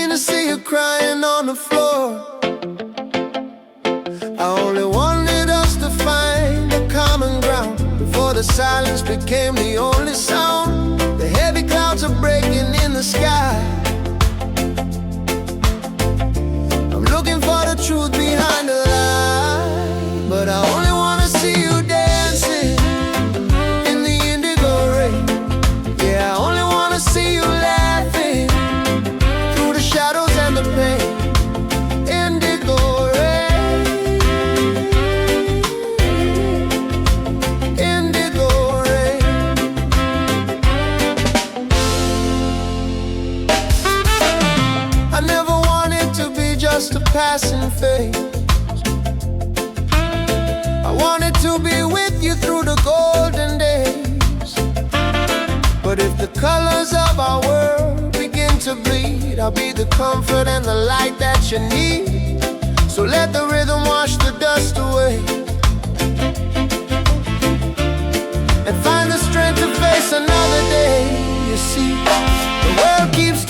mean to see you crying on the floor. I only wanted us to find a common ground before the silence became the only sound. The heavy clouds are breaking in the sky. I'm looking for the truth behind the lie, but I only wanna see you dancing in the indigo rain. Yeah, I only wanna see you laughing through the shadows and the pain. Indigo rain, indigo rain. I never wanted to be just a passing phase. I wanted to be with you through the golden days. But if the colors of our world begin to bleed, I'll be the comfort and the light that you need. So let the rhythm wash the dust away, and find the strength to face another day. You see, the world keeps